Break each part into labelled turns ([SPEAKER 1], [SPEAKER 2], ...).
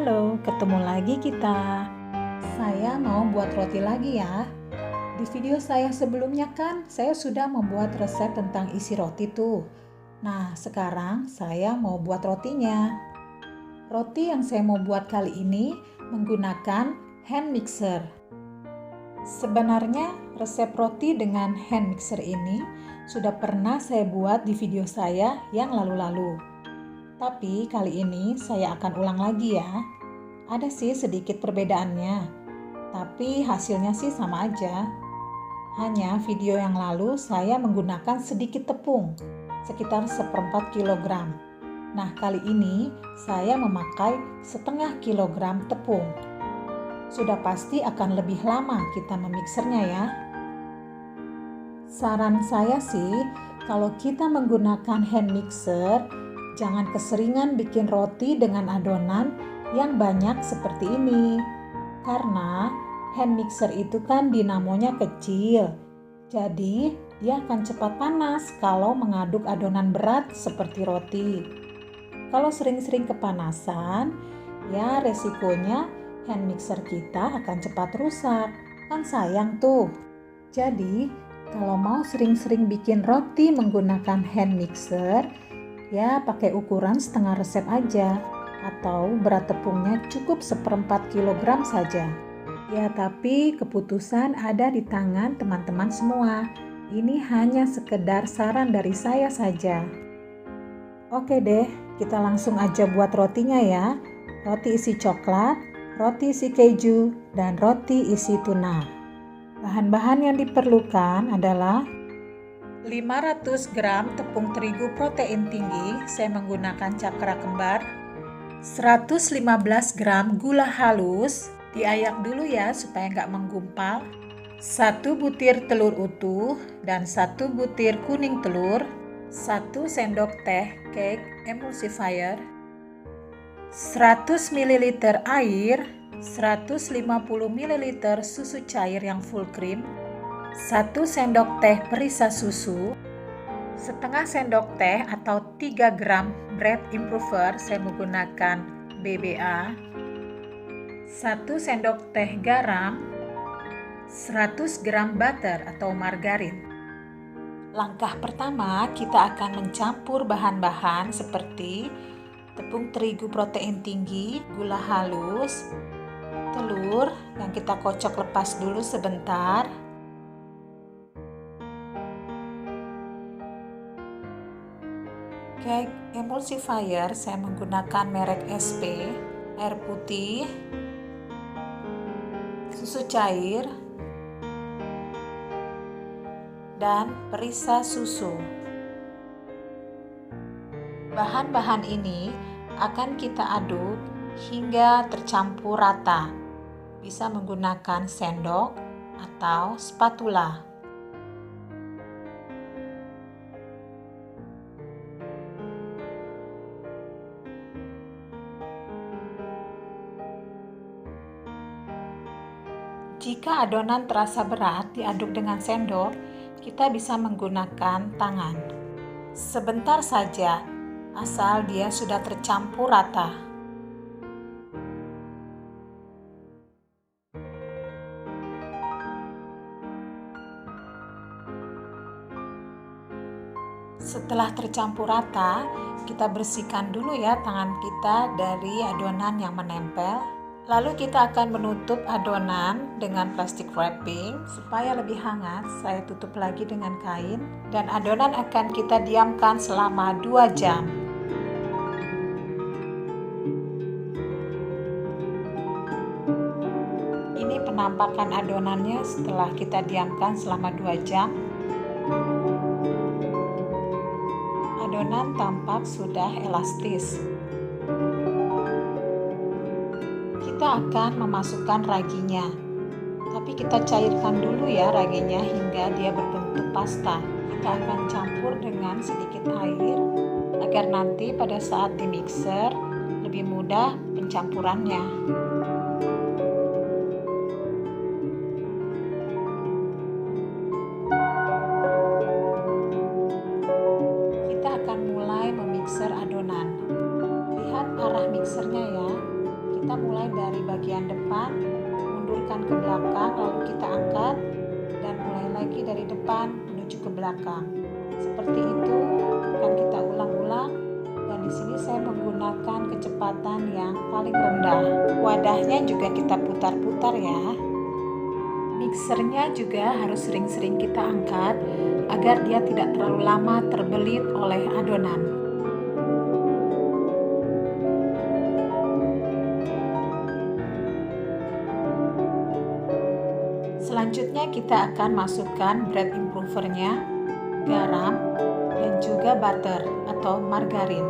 [SPEAKER 1] Halo, ketemu lagi kita. Saya mau buat roti lagi ya. Di video saya sebelumnya kan saya sudah membuat resep tentang isi roti tuh. Nah, sekarang saya mau buat rotinya. Roti yang saya mau buat kali ini menggunakan hand mixer. Sebenarnya resep roti dengan hand mixer ini sudah pernah saya buat di video saya yang lalu-lalu. Tapi kali ini saya akan ulang lagi ya. Ada sih sedikit perbedaannya, tapi hasilnya sih sama aja. Hanya video yang lalu saya menggunakan sedikit tepung, sekitar 1/4 kilogram. Nah, kali ini saya memakai setengah kilogram tepung. Sudah pasti akan lebih lama kita memiksernya ya. Saran saya sih, kalau kita menggunakan hand mixer, jangan keseringan bikin roti dengan adonan yang banyak seperti ini. Karena hand mixer itu kan dinamonya kecil. Jadi dia akan cepat panas kalau mengaduk adonan berat seperti roti. Kalau sering-sering kepanasan, ya resikonya hand mixer kita akan cepat rusak. Kan sayang tuh. Jadi kalau mau sering-sering bikin roti menggunakan hand mixer, ya pakai ukuran setengah resep aja atau berat tepungnya cukup 1/4 kilogram saja. Ya tapi keputusan ada di tangan teman-teman semua. Ini hanya sekedar saran dari saya saja. Oke deh, kita langsung aja buat rotinya ya. Roti isi coklat, roti isi keju, dan roti isi tuna. Bahan-bahan yang diperlukan adalah 500 gram tepung terigu protein tinggi, saya menggunakan cakra kembar. 115 gram gula halus, diayak dulu ya supaya nggak menggumpal. 1 butir telur utuh dan 1 butir kuning telur. 1 sendok teh cake emulsifier. 100 ml air, 150 ml susu cair yang full cream. 1 sendok teh perisa susu, setengah sendok teh atau 3 gram bread improver, saya menggunakan BBA, 1 sendok teh garam, 100 gram butter atau margarin. Langkah pertama kita akan mencampur bahan-bahan seperti tepung terigu protein tinggi, gula halus, telur yang kita kocok lepas dulu sebentar, cake emulsifier, saya menggunakan merek SP, air putih, susu cair, dan perisa susu. Bahan-bahan ini akan kita aduk hingga tercampur rata. Bisa menggunakan sendok atau spatula. Jika adonan terasa berat diaduk dengan sendok, kita bisa menggunakan tangan. Sebentar saja, asal dia sudah tercampur rata. Setelah tercampur rata, kita bersihkan dulu ya tangan kita dari adonan yang menempel. Lalu kita akan menutup adonan dengan plastic wrapping supaya lebih hangat. Saya tutup lagi dengan kain dan adonan akan kita diamkan selama 2 jam. Ini penampakan adonannya setelah kita diamkan selama 2 jam. Adonan tampak sudah elastis. Kita akan memasukkan raginya, tapi kita cairkan dulu ya raginya hingga dia berbentuk pasta. Kita akan campur dengan sedikit air agar nanti pada saat di mixer lebih mudah pencampurannya. Kita akan mulai memixer adonan. Lihat arah mixernya ya. Kita mulai dari bagian depan, mundurkan ke belakang, lalu kita angkat dan mulai lagi dari depan menuju ke belakang. Seperti itu akan kita ulang-ulang, dan di sini saya menggunakan kecepatan yang paling rendah. Wadahnya juga kita putar-putar ya. Mixernya juga harus sering-sering kita angkat agar dia tidak terlalu lama terbelit oleh adonan. Selanjutnya kita akan masukkan bread improvernya, garam, dan juga butter atau margarin.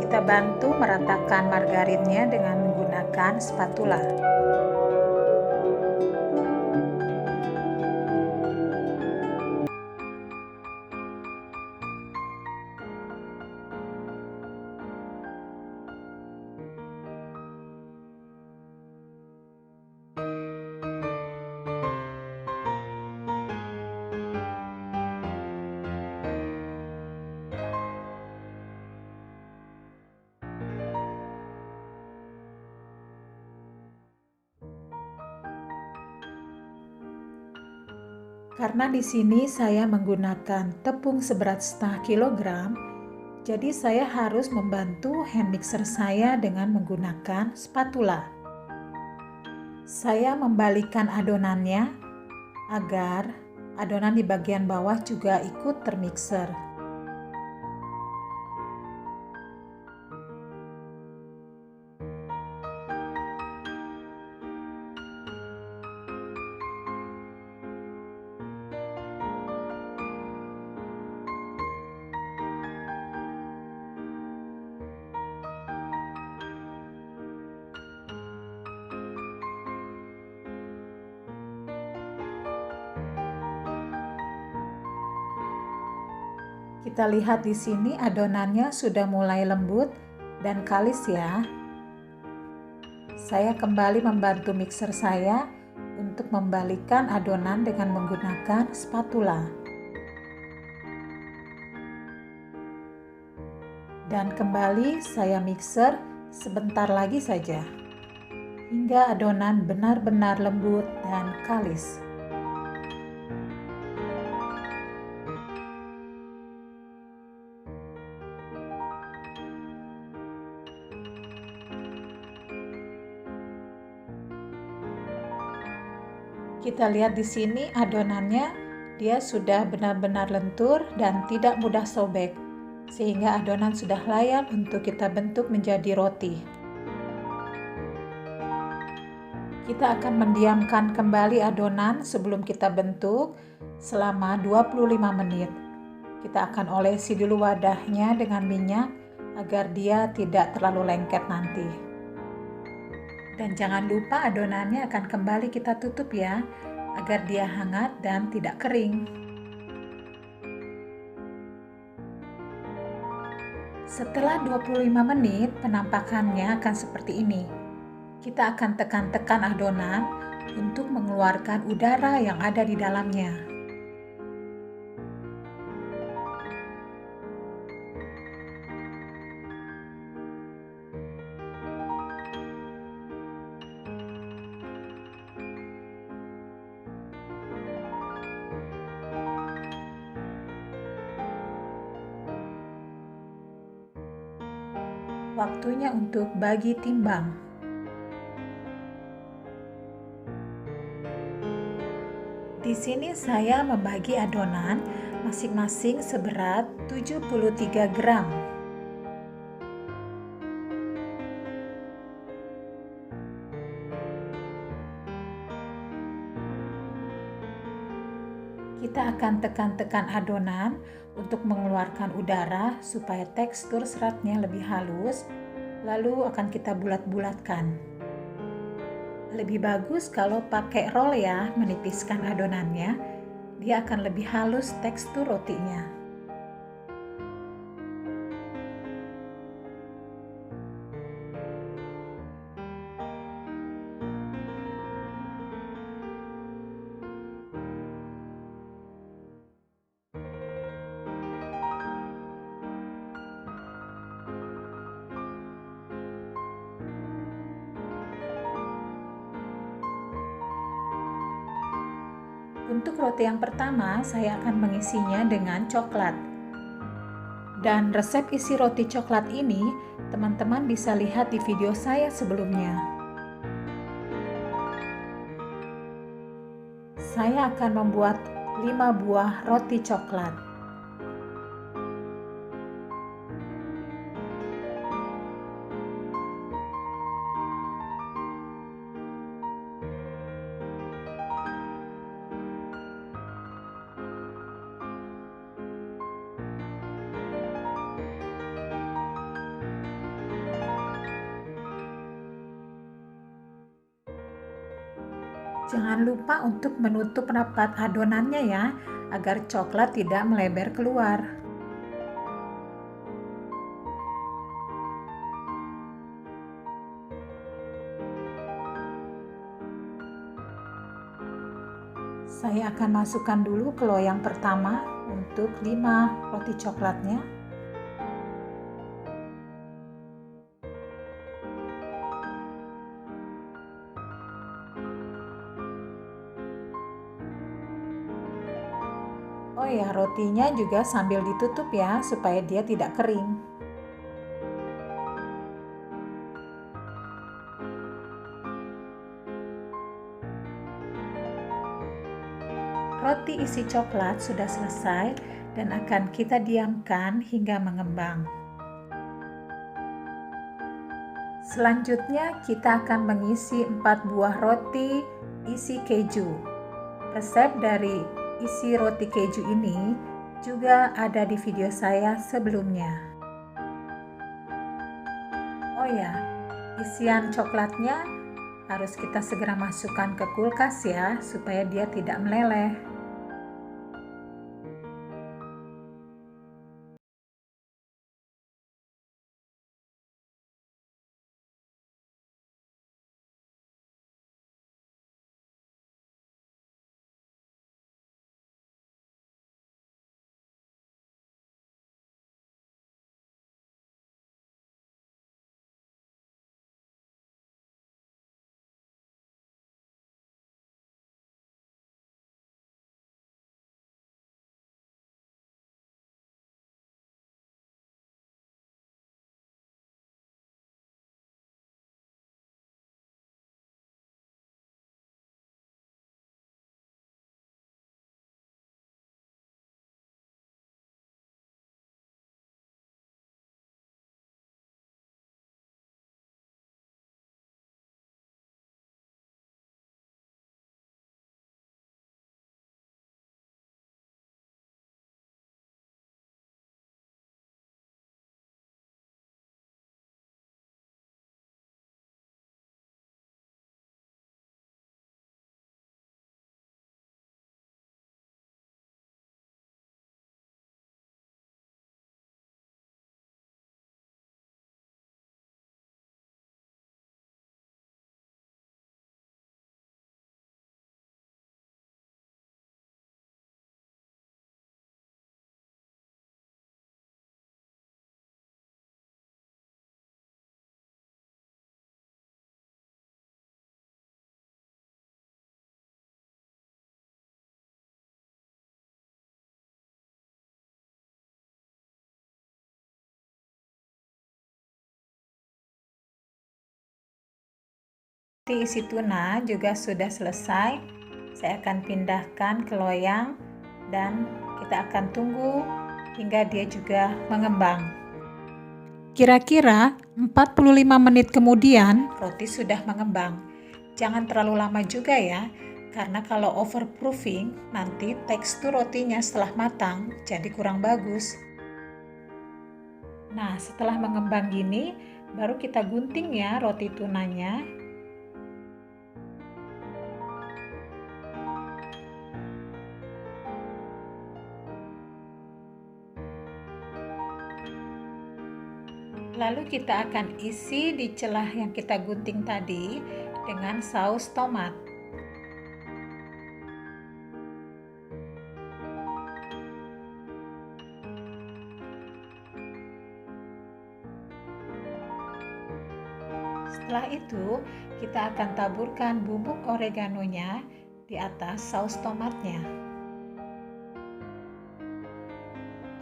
[SPEAKER 1] Kita bantu meratakan margarinnya dengan menggunakan spatula. Karena di sini saya menggunakan tepung seberat setengah kilogram, jadi saya harus membantu hand mixer saya dengan menggunakan spatula. Saya membalikkan adonannya agar adonan di bagian bawah juga ikut termixer. Kita lihat di sini adonannya sudah mulai lembut dan kalis ya. Saya kembali membantu mixer saya untuk membalikkan adonan dengan menggunakan spatula. Dan kembali saya mixer sebentar lagi saja, hingga adonan benar-benar lembut dan kalis. Kita lihat di sini adonannya, dia sudah benar-benar lentur dan tidak mudah sobek, sehingga adonan sudah layak untuk kita bentuk menjadi roti. Kita akan mendiamkan kembali adonan sebelum kita bentuk selama 25 menit. Kita akan olesi dulu wadahnya dengan minyak agar dia tidak terlalu lengket nanti. Dan jangan lupa adonannya akan kembali kita tutup ya, agar dia hangat dan tidak kering. Setelah 25 menit, penampakannya akan seperti ini. Kita akan tekan-tekan adonan untuk mengeluarkan udara yang ada di dalamnya. Waktunya untuk bagi timbang. Di sini saya membagi adonan masing-masing seberat 73 gram. Kita akan tekan-tekan adonan untuk mengeluarkan udara supaya tekstur seratnya lebih halus, lalu akan kita bulat-bulatkan. Lebih bagus kalau pakai roll ya, menipiskan adonannya, dia akan lebih halus tekstur rotinya. Untuk roti yang pertama, saya akan mengisinya dengan coklat. Dan resep isi roti coklat ini, teman-teman bisa lihat di video saya sebelumnya. Saya akan membuat 5 buah roti coklat. Jangan lupa untuk menutup rapat adonannya ya, agar coklat tidak melebar keluar. Saya akan masukkan dulu ke loyang pertama untuk 5 roti coklatnya. Oh ya, rotinya juga sambil ditutup ya, supaya dia tidak kering. Roti isi coklat sudah selesai dan akan kita diamkan hingga mengembang. Selanjutnya kita akan mengisi 4 buah roti isi keju. Resep dari isi roti keju ini juga ada di video saya sebelumnya. Oh ya, isian coklatnya harus kita segera masukkan ke kulkas ya, supaya dia tidak meleleh. Roti isi tuna juga sudah selesai. Saya akan pindahkan ke loyang dan kita akan tunggu hingga dia juga mengembang. Kira-kira 45 menit kemudian roti sudah mengembang. Jangan terlalu lama juga ya, karena kalau overproofing nanti tekstur rotinya setelah matang jadi kurang bagus. Nah, setelah mengembang gini, baru kita gunting ya roti tunanya. Lalu kita akan isi di celah yang kita gunting tadi dengan saus tomat. Setelah itu, kita akan taburkan bubuk oreganonya di atas saus tomatnya.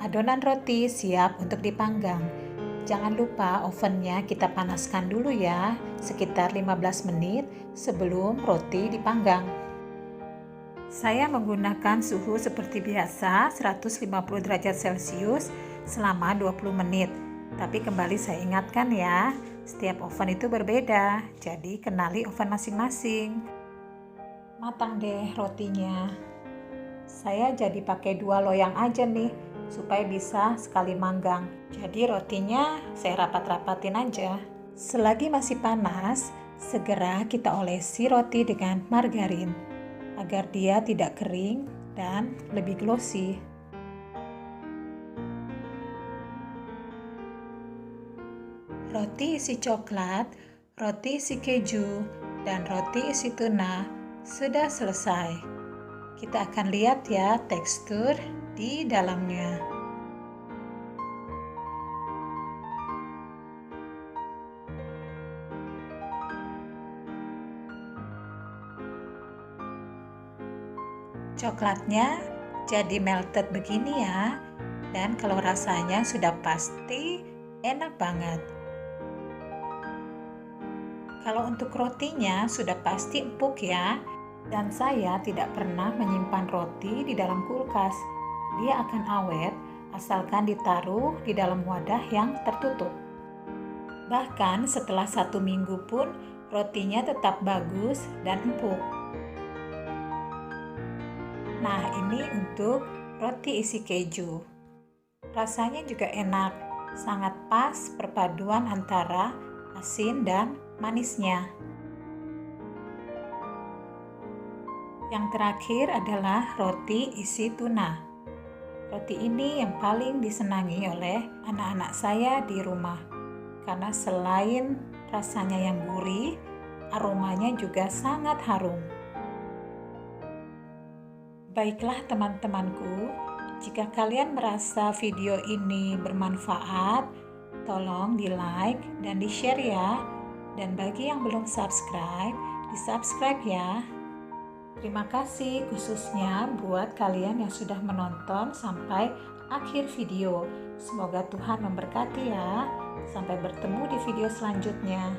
[SPEAKER 1] Adonan roti siap untuk dipanggang. Jangan lupa ovennya kita panaskan dulu ya, sekitar 15 menit sebelum roti dipanggang. Saya menggunakan suhu seperti biasa 150 derajat Celcius selama 20 menit. Tapi kembali saya ingatkan ya, setiap oven itu berbeda, jadi kenali oven masing-masing. Matang deh rotinya. Saya jadi pakai 2 loyang aja nih, supaya bisa sekali manggang. Jadi rotinya saya rapat-rapatin aja. Selagi masih panas, segera kita olesi roti dengan margarin agar dia tidak kering dan lebih glossy. Roti isi coklat, roti isi keju, dan roti isi tuna sudah selesai. Kita akan lihat ya tekstur di dalamnya. Coklatnya jadi melted begini ya, dan kalau rasanya sudah pasti enak banget. Kalau untuk rotinya sudah pasti empuk ya, dan saya tidak pernah menyimpan roti di dalam kulkas. Dia akan awet asalkan ditaruh di dalam wadah yang tertutup. Bahkan setelah 1 minggu pun rotinya tetap bagus dan empuk. Nah, ini untuk roti isi keju. Rasanya juga enak, sangat pas perpaduan antara asin dan manisnya. Yang terakhir adalah roti isi tuna. Roti ini yang paling disenangi oleh anak-anak saya di rumah, karena selain rasanya yang gurih, aromanya juga sangat harum. Baiklah teman-temanku, jika kalian merasa video ini bermanfaat, tolong di-like dan di-share ya. Dan bagi yang belum subscribe, di-subscribe ya. Terima kasih khususnya buat kalian yang sudah menonton sampai akhir video. Semoga Tuhan memberkati ya. Sampai bertemu di video selanjutnya.